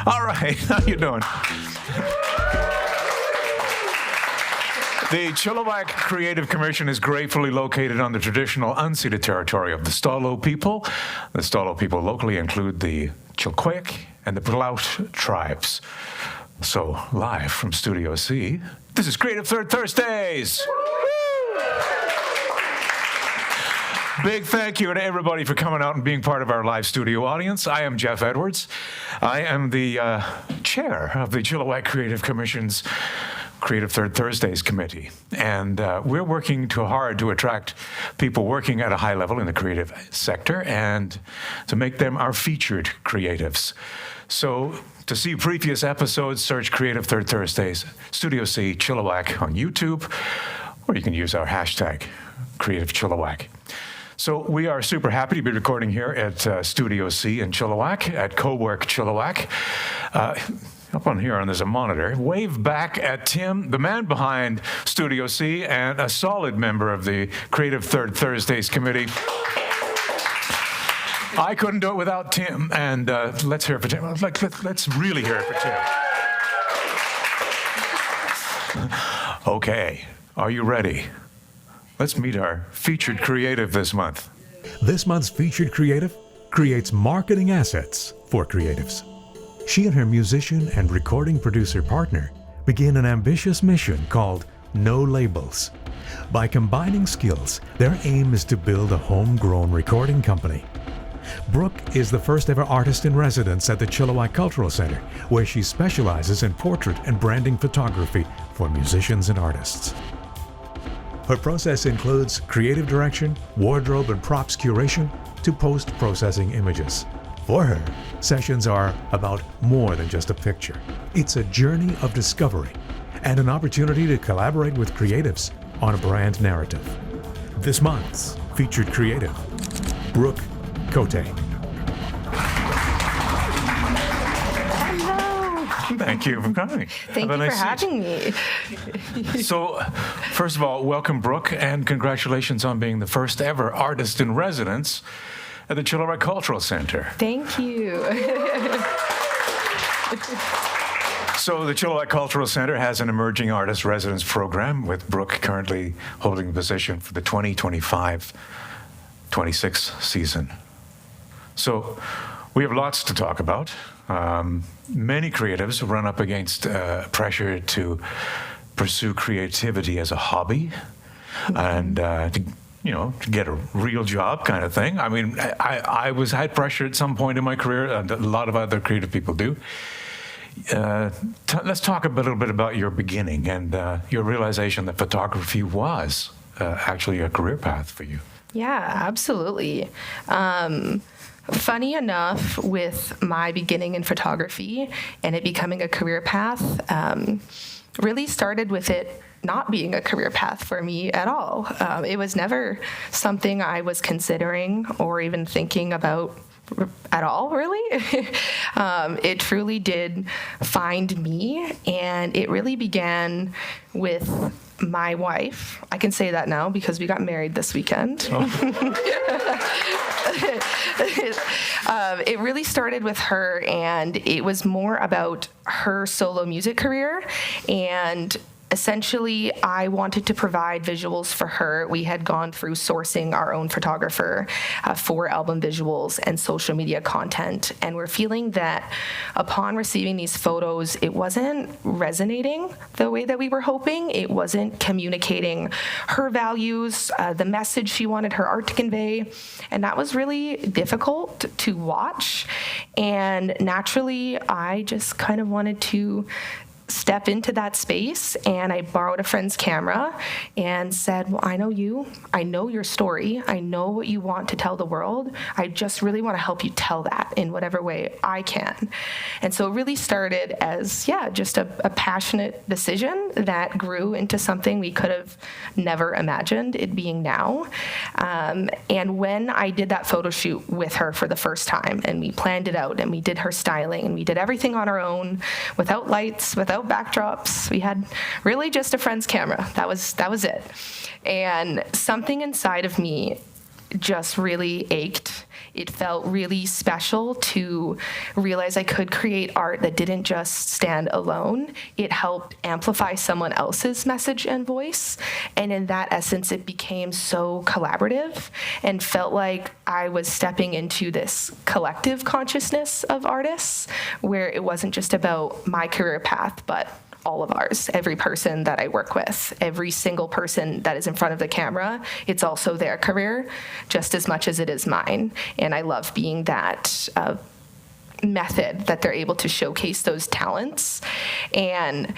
All right, how you doing? The Chilliwack Creative Commission is gratefully located on the traditional unceded territory of the Stalo people. The Stalo people locally include the Chilliwack and the Blount tribes. So, live from Studio C, this is Creative Third Thursdays! Big thank you to everybody for coming out and being part of our live studio audience. I am Jeff Edwards. I am the chair of the Chilliwack Creative Commission's Creative Third Thursdays Committee. And we're working too hard to attract people working at a high level in the creative sector and to make them our featured creatives. So to see previous episodes, search Creative Third Thursdays, Studio C, Chilliwack on YouTube, or you can use our hashtag, Creative Chilliwack. So we are super happy to be recording here at Studio C in Chilliwack, at Co-work Chilliwack. Up on here, and there's a monitor. Wave back at Tim, the man behind Studio C, and a solid member of the Creative Third Thursdays Committee. I couldn't do it without Tim, and let's hear it for Tim. Let's really hear it for Tim. Okay, are you ready? Let's meet our featured creative this month. This month's featured creative creates marketing assets for creatives. She and her musician and recording producer partner begin an ambitious mission called No Labels. By combining skills, their aim is to build a homegrown recording company. Brooke is the first ever artist in residence at the Chilliwack Cultural Center, where she specializes in portrait and branding photography for musicians and artists. Her process includes creative direction, wardrobe and props curation, to post-processing images. For her, sessions are about more than just a picture. It's a journey of discovery and an opportunity to collaborate with creatives on a brand narrative. This month's featured creative, Brooke, Cote. Thank you for coming. Thank you for having me. So, first of all, welcome, Brooke, and congratulations on being the first ever artist in residence at the Chilliwack Cultural Center. Thank you. So the Chilliwack Cultural Center has an emerging artist residence program, with Brooke currently holding the position for the 2025-26 season. So we have lots to talk about. Many creatives run up against pressure to pursue creativity as a hobby and to get a real job kind of thing. I mean, I had pressure at some point in my career, and a lot of other creative people do. Let's talk a little bit about your beginning and your realization that photography was actually a career path for you. Yeah, absolutely. Funny enough, with my beginning in photography and it becoming a career path, really started with it not being a career path for me at all. It was never something I was considering or even thinking about at all, really. It truly did find me, and it really began with my wife. I can say that now because we got married this weekend. Oh. It really started with her, and it was more about her solo music career, and essentially, I wanted to provide visuals for her. We had gone through sourcing our own photographer for album visuals and social media content, and we're feeling that upon receiving these photos, it wasn't resonating the way that we were hoping. It wasn't communicating her values, the message she wanted her art to convey, and that was really difficult to watch. And naturally, I just kind of wanted to step into that space, and I borrowed a friend's camera and said, well, I know you, I know your story, I know what you want to tell the world, I just really want to help you tell that in whatever way I can. And so it really started as, just a passionate decision that grew into something we could have never imagined it being now. And when I did that photo shoot with her for the first time, and we planned it out, and we did her styling, and we did everything on our own, without lights, without backdrops. We had really just a friend's camera. That was it. And something inside of me just really ached. It felt really special to realize I could create art that didn't just stand alone. It helped amplify someone else's message and voice. And in that essence, it became so collaborative and felt like I was stepping into this collective consciousness of artists, where it wasn't just about my career path, but all of ours. Every person that I work with, every single person that is in front of the camera, it's also their career just as much as it is mine. And I love being that method that they're able to showcase those talents. And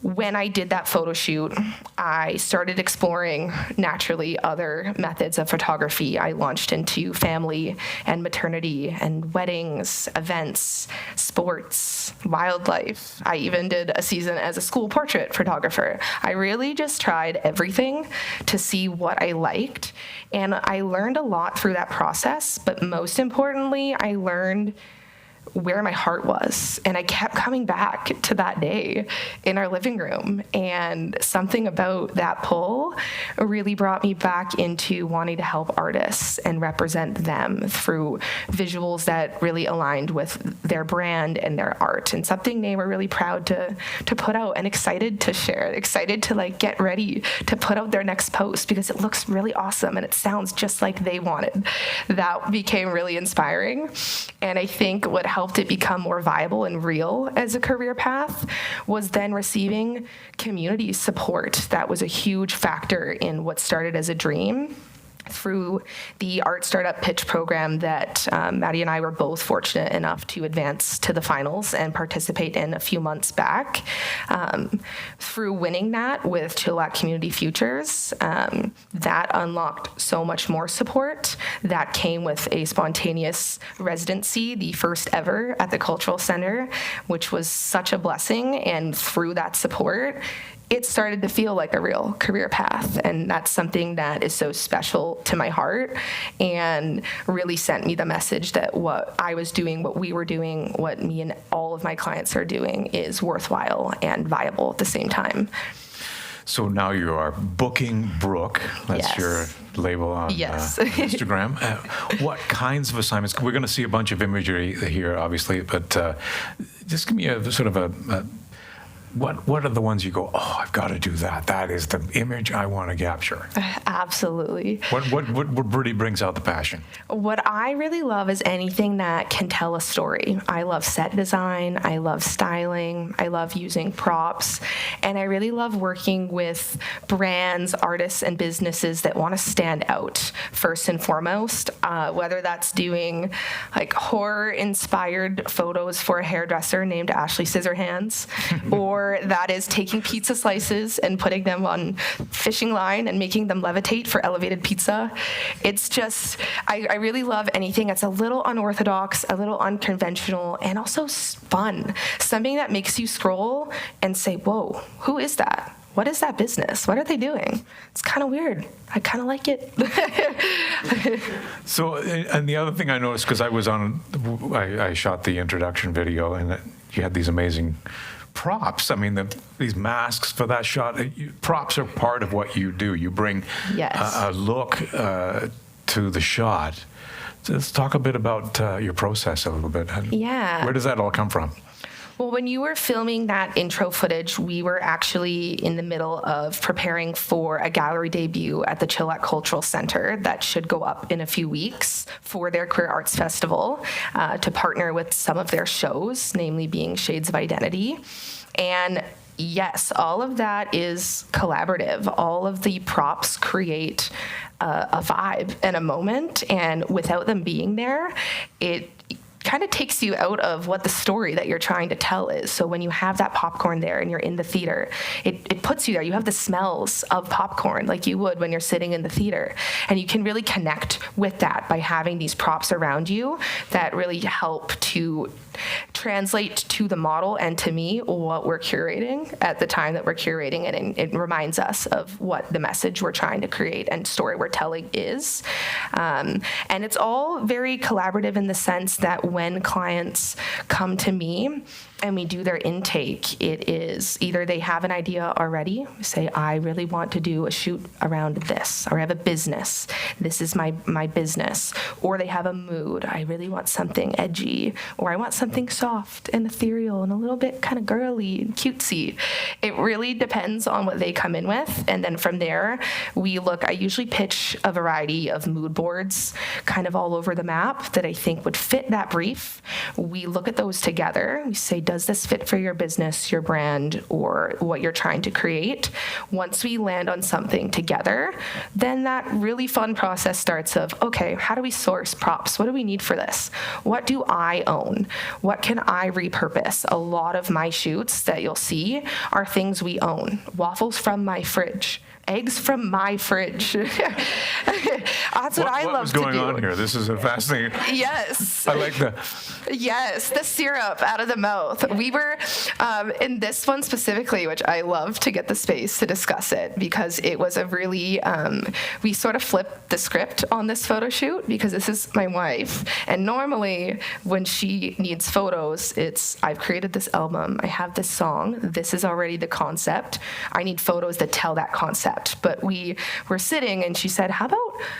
when I did that photo shoot, I started exploring naturally other methods of photography. I launched into family and maternity and weddings, events, sports, wildlife. I even did a season as a school portrait photographer. I really just tried everything to see what I liked. And I learned a lot through that process, but most importantly, I learned where my heart was. And I kept coming back to that day in our living room. And something about that pull really brought me back into wanting to help artists and represent them through visuals that really aligned with their brand and their art, and something they were really proud to put out and excited to share, excited to like get ready to put out their next post because it looks really awesome and it sounds just like they wanted. That became really inspiring. And I think what helped it become more viable and real as a career path was then receiving community support. That was a huge factor in what started as a dream through the art startup pitch program that Maddie and I were both fortunate enough to advance to the finals and participate in a few months back. Through winning that with Chilliwack Community Futures, that unlocked so much more support. That came with a spontaneous residency, the first ever at the Cultural Center, which was such a blessing. And through that support, it started to feel like a real career path. And that's something that is so special to my heart and really sent me the message that what I was doing, what we were doing, what me and all of my clients are doing is worthwhile and viable at the same time. So now you are booking Brooke. That's Yes. your label on Instagram. What kinds of assignments? We're going to see a bunch of imagery here, obviously, but just give me a sort of a what are the ones you go, oh, I've got to do that. That is the image I want to capture. Absolutely. What really brings out the passion? What I really love is anything that can tell a story. I love set design. I love styling. I love using props. And I really love working with brands, artists, and businesses that want to stand out first and foremost, whether that's doing like horror-inspired photos for a hairdresser named Ashley Scissorhands, or that is taking pizza slices and putting them on fishing line and making them levitate for elevated pizza. It's just, I really love anything that's a little unorthodox, a little unconventional, and also fun. Something that makes you scroll and say, whoa, who is that? What is that business? What are they doing? It's kind of weird. I kind of like it. So, and the other thing I noticed, because I shot the introduction video, and you had these amazing props. I mean, these masks for that shot, props are part of what you do. You bring a look to the shot. So let's talk a bit about your process a little bit. Yeah. Where does that all come from? Well, when you were filming that intro footage, we were actually in the middle of preparing for a gallery debut at the Chilliwack Cultural Center that should go up in a few weeks for their Queer Arts Festival to partner with some of their shows, namely being Shades of Identity. And yes, all of that is collaborative. All of the props create a vibe and a moment, and without them being there, it kind of takes you out of what the story that you're trying to tell is. So when you have that popcorn there and you're in the theater, it puts you there. You have the smells of popcorn like you would when you're sitting in the theater. And you can really connect with that by having these props around you that really help to translate to the model and to me what we're curating at the time that we're curating it, and it reminds us of what the message we're trying to create and story we're telling is. And it's all very collaborative in the sense that when clients come to me and we do their intake, it is either they have an idea already, say, I really want to do a shoot around this, or I have a business, this is my business, or they have a mood, I really want something edgy, or I want something soft and ethereal and a little bit kind of girly and cutesy. It really depends on what they come in with, and then from there, I usually pitch a variety of mood boards kind of all over the map that I think would fit that brief. We look at those together, we say, does this fit for your business, your brand, or what you're trying to create? Once we land on something together, then that really fun process starts of, okay, how do we source props? What do we need for this? What do I own? What can I repurpose? A lot of my shoots that you'll see are things we own. Waffles from my fridge. Eggs from my fridge. That's what I love to do. What's going on here? This is a fascinating. Yes. I like the. Yes, the syrup out of the mouth. We were, in this one specifically, which I love to get the space to discuss it, because it was a really, we sort of flipped the script on this photo shoot, because this is my wife. And normally when she needs photos, I've created this album, I have this song, this is already the concept. I need photos that tell that concept. But we were sitting and she said, how about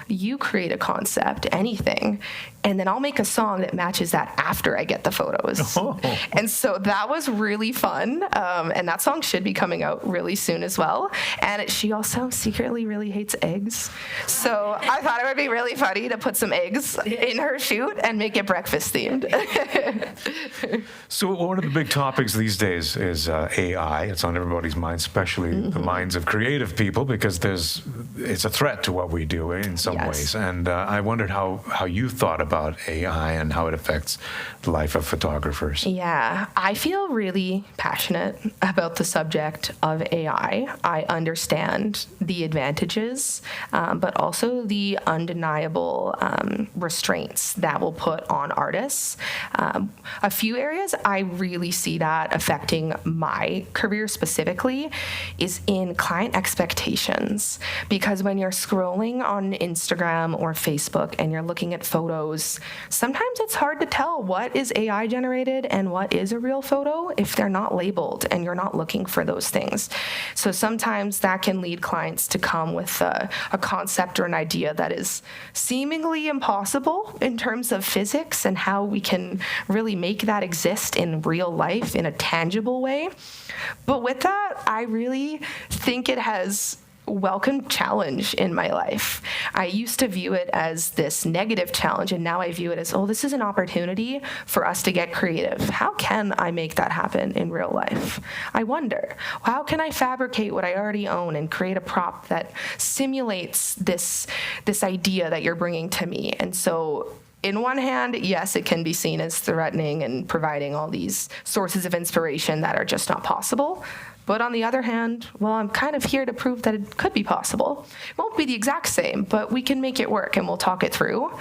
you create a concept, anything, and then I'll make a song that matches that after I get the photos. Oh. And so that was really fun. And that song should be coming out really soon as well. And she also secretly really hates eggs. So I thought it would be really funny to put some eggs in her shoot and make it breakfast themed. So one of the big topics these days is AI. It's on everybody's mind, especially the minds of creative people, because it's a threat to what we do in some ways. And I wondered how you thought about AI and how it affects the life of photographers. Yeah, I feel really passionate about the subject of AI. I understand the advantages, but also the undeniable restraints that will put on artists. A few areas I really see that affecting my career specifically is in client expectations. Because when you're scrolling on Instagram or Facebook and you're looking at photos, sometimes it's hard to tell what is AI generated and what is a real photo if they're not labeled and you're not looking for those things. So sometimes that can lead clients to come with a concept or an idea that is seemingly impossible in terms of physics and how we can really make that exist in real life in a tangible way. But with that, I really think it has welcome challenge in my life. I used to view it as this negative challenge, and now I view it as, this is an opportunity for us to get creative. How can I make that happen in real life? I wonder, how can I fabricate what I already own and create a prop that simulates this idea that you're bringing to me? And so in one hand, yes, it can be seen as threatening and providing all these sources of inspiration that are just not possible. But on the other hand, I'm kind of here to prove that it could be possible. It won't be the exact same, but we can make it work, and we'll talk it through.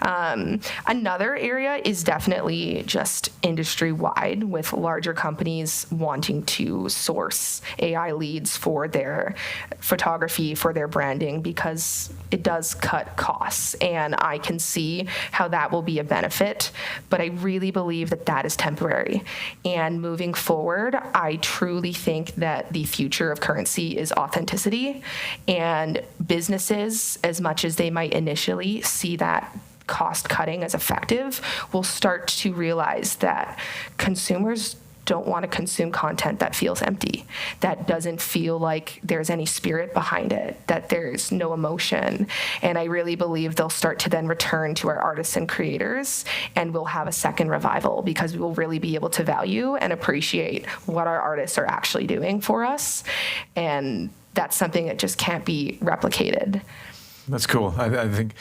Another area is definitely just industry-wide, with larger companies wanting to source AI leads for their photography, for their branding, because it does cut costs. And I can see how that will be a benefit, but I really believe that that is temporary. And moving forward, I truly think that the future of currency is authenticity, and businesses, as much as they might initially see that cost cutting as effective, will start to realize that consumers don't want to consume content that feels empty, that doesn't feel like there's any spirit behind it, that there's no emotion. And I really believe they'll start to then return to our artists and creators, and we'll have a second revival, because we will really be able to value and appreciate what our artists are actually doing for us. And that's something that just can't be replicated. That's cool. I think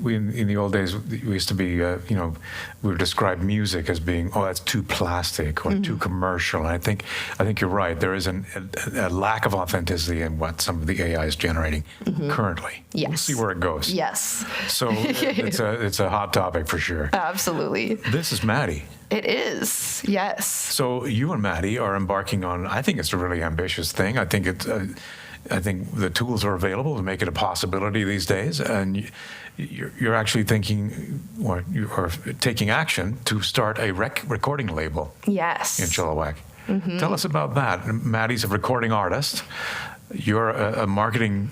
we in the old days we used to be, we would describe music as being, oh, that's too plastic or too commercial. And I think you're right. There is a lack of authenticity in what some of the AI is generating currently. Yes. We'll see where it goes. Yes. So it's a hot topic for sure. Absolutely. This is Maddie. It is. Yes. So you and Maddie are embarking on, I think it's a really ambitious thing. I think the tools are available to make it a possibility these days, and you're actually thinking, or you are taking action to start a recording label. Yes. In Chilliwack. Tell us about that. Maddie's a recording artist. You're a marketing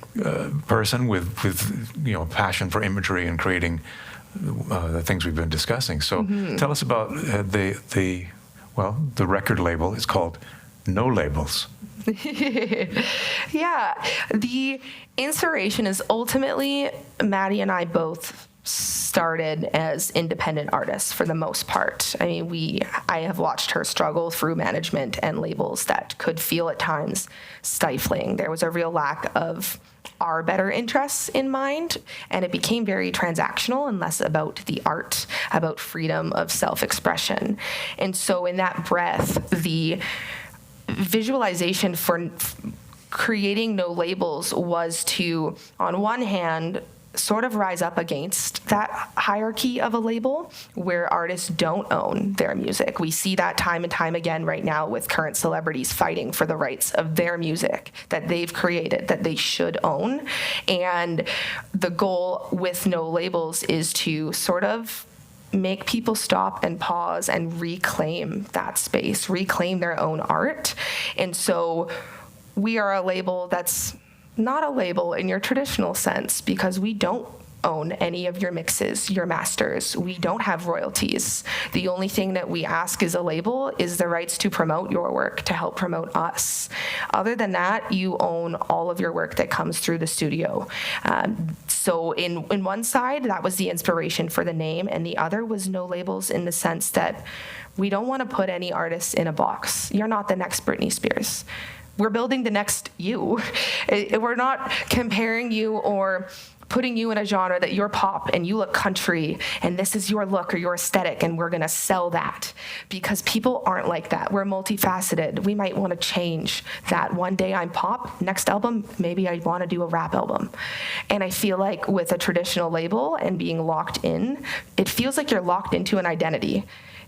person with passion for imagery and creating the things we've been discussing. So tell us about the record label. It's called No Labels. Yeah, the inspiration is ultimately Maddie and I both started as independent artists for the most part. I mean, I have watched her struggle through management and labels that could feel at times stifling. There was a real lack of our better interests in mind, and it became very transactional and less about the art, about freedom of self-expression. And so in that breath, the visualization for creating No Labels was to, on one hand, sort of rise up against that hierarchy of a label where artists don't own their music. We see that time and time again right now with current celebrities fighting for the rights of their music that they've created, that they should own. And the goal with No Labels is to sort of make people stop and pause and reclaim that space, reclaim their own art. And so we are a label that's not a label in your traditional sense because we don't own any of your mixes, your masters. We don't have royalties. The only thing that we ask as a label is the rights to promote your work, to help promote us. Other than that, you own all of your work that comes through the studio. So in one side, that was the inspiration for the name, and the other was No Labels in the sense that we don't want to put any artists in a box. You're not the next Britney Spears. We're building the next you. We're not comparing you or putting you in a genre that you're pop and you look country and this is your look or your aesthetic and we're going to sell that, because people aren't like that. We're multifaceted. We might want to change that. One day I'm pop, next album maybe I want to do a rap album. And I feel like with a traditional label and being locked in, it feels like you're locked into an identity.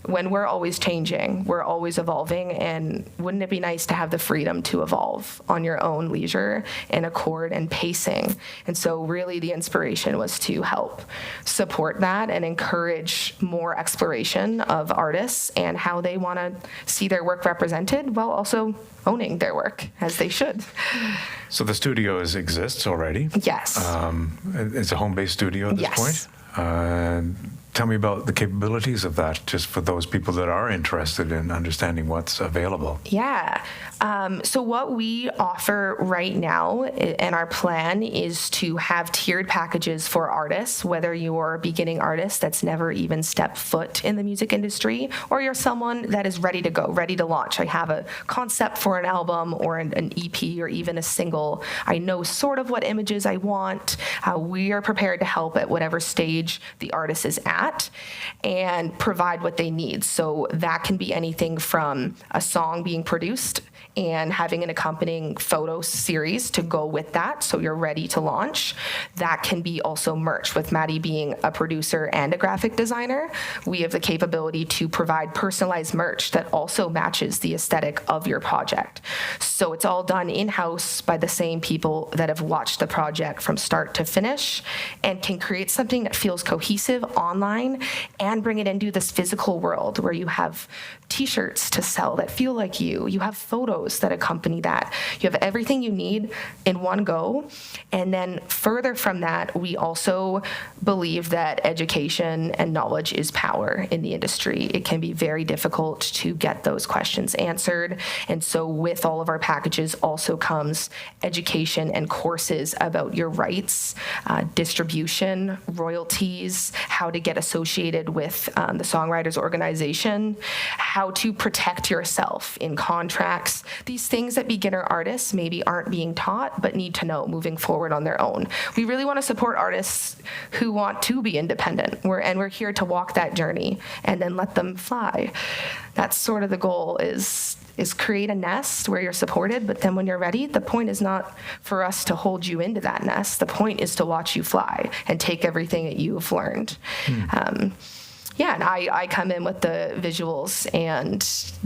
When we're always changing, we're always evolving, and wouldn't it be nice to have the freedom to evolve on your own leisure in accord and pacing? And so really the inspiration was to help support that and encourage more exploration of artists and how they want to see their work represented while also owning their work as they should. So the studio exists already? Yes. It's a home-based studio at this yes. point? Tell me about the capabilities of that, just for those people that are interested in understanding what's available. Yeah. So what we offer right now, and our plan, is to have tiered packages for artists, whether you're a beginning artist that's never even stepped foot in the music industry, or you're someone that is ready to go, ready to launch. I have a concept for an album or an EP or even a single. I know sort of what images I want. We are prepared to help at whatever stage the artist is at and provide what they need. So that can be anything from a song being produced and having an accompanying photo series to go with that, so you're ready to launch. That can be also merch. With Maddie being a producer and a graphic designer, we have the capability to provide personalized merch that also matches the aesthetic of your project. So it's all done in-house by the same people that have watched the project from start to finish and can create something that feels cohesive online and bring it into this physical world where you have t-shirts to sell that feel like you have photos that accompany that. You have everything you need in one go. And then further from that, we also believe that education and knowledge is power in the industry. It can be very difficult to get those questions answered. And so with all of our packages also comes education and courses about your rights, distribution, royalties, how to get a associated with the Songwriters Organization, how to protect yourself in contracts, these things that beginner artists maybe aren't being taught but need to know moving forward on their own. We really want to support artists who want to be independent, and we're here to walk that journey and then let them fly. That's sort of the goal, is create a nest where you're supported, but then when you're ready, the point is not for us to hold you into that nest. The point is to watch you fly and take everything that you've learned. And I come in with the visuals, and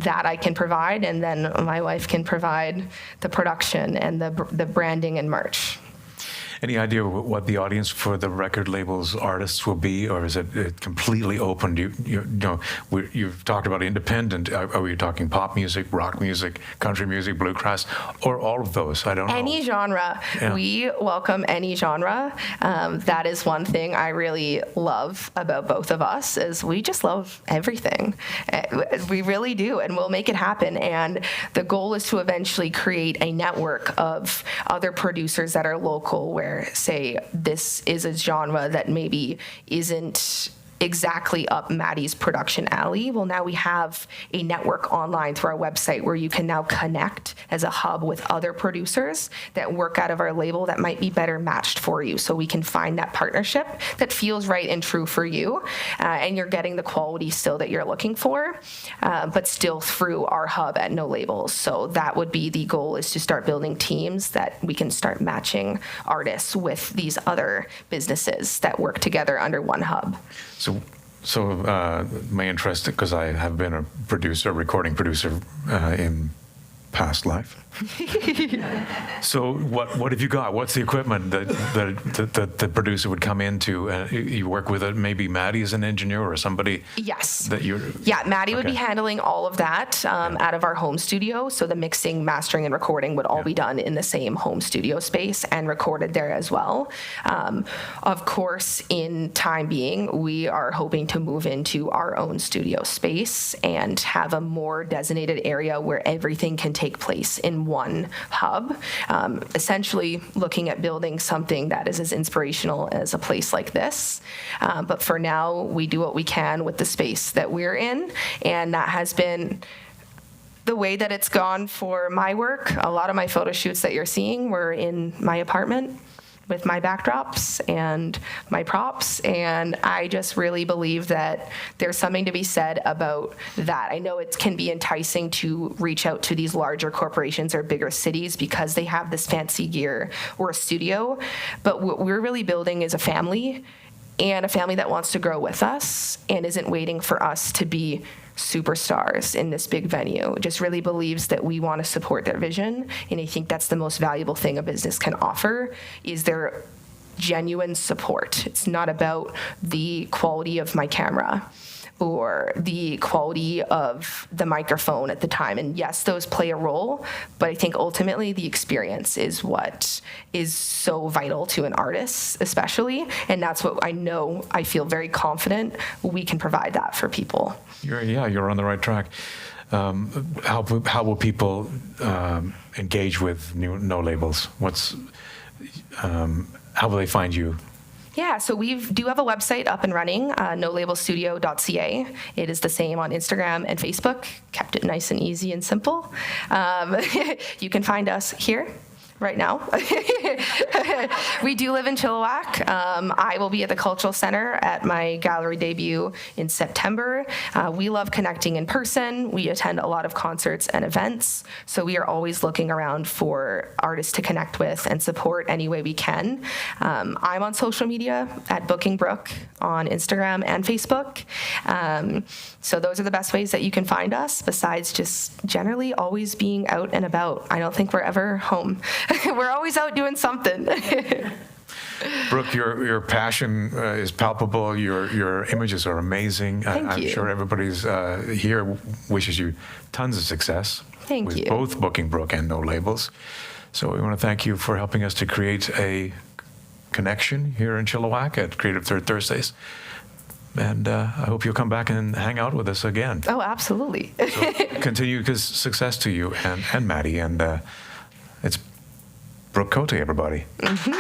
that I can provide, and then my wife can provide the production and the branding and merch. Any idea what the audience for the record label's artists will be, or is it completely open? You've talked about independent. Are we talking pop music, rock music, country music, bluegrass, or all of those? I don't know. Any genre. Yeah. We welcome any genre. That is one thing I really love about both of us, is we just love everything. We really do, and we'll make it happen. And the goal is to eventually create a network of other producers that are local, where, say, this is a genre that maybe isn't exactly up Maddie's production alley. Well, now we have a network online through our website where you can now connect as a hub with other producers that work out of our label that might be better matched for you. So we can find that partnership that feels right and true for you, and you're getting the quality still that you're looking for, but still through our hub at No Labels. So that would be the goal, is to start building teams that we can start matching artists with these other businesses that work together under one hub. So my interest, because I have been a recording producer in past life. So what have you got? What's the equipment that the producer would come into? You work with it. Maybe Maddie is an engineer or somebody. Yes. That you're. Yeah, Maddie would be handling all of that out of our home studio. So the mixing, mastering, and recording would all be done in the same home studio space and recorded there as well. Of course, in time being, we are hoping to move into our own studio space and have a more designated area where everything can take place in one hub, essentially looking at building something that is as inspirational as a place like this. But for now, we do what we can with the space that we're in, and that has been the way that it's gone for my work. A lot of my photo shoots that you're seeing were in my apartment with my backdrops and my props, and I just really believe that there's something to be said about that. I know it can be enticing to reach out to these larger corporations or bigger cities because they have this fancy gear or a studio, but what we're really building is a family, and a family that wants to grow with us and isn't waiting for us to be superstars in this big venue. It just really believes that we want to support their vision, and I think that's the most valuable thing a business can offer, is their genuine support. It's not about the quality of my camera or the quality of the microphone at the time. And yes, those play a role, but I think ultimately the experience is what is so vital to an artist, especially. And that's what I feel very confident we can provide that for people. You're on the right track. How will people engage with No Labels? How will they find you? Yeah, so we do have a website up and running, nolabelstudio.ca. It is the same on Instagram and Facebook. Kept it nice and easy and simple. You can find us here right now. We do live in Chilliwack. I will be at the Cultural Center at my gallery debut in September. We love connecting in person. We attend a lot of concerts and events, so we are always looking around for artists to connect with and support any way we can. I'm on social media at Booking Brooke on Instagram and Facebook. So those are the best ways that you can find us, besides just generally always being out and about. I don't think we're ever home. We're always out doing something. Brooke, your passion is palpable. Your images are amazing. I'm sure everybody's here wishes you tons of success with both Booking Brooke and No Labels. So we want to thank you for helping us to create a connection here in Chilliwack at Creative Third Thursdays. And I hope you'll come back and hang out with us again. Oh, absolutely. So continued success to you and Maddie. And it's Brooke Cote, everybody. Mm-hmm.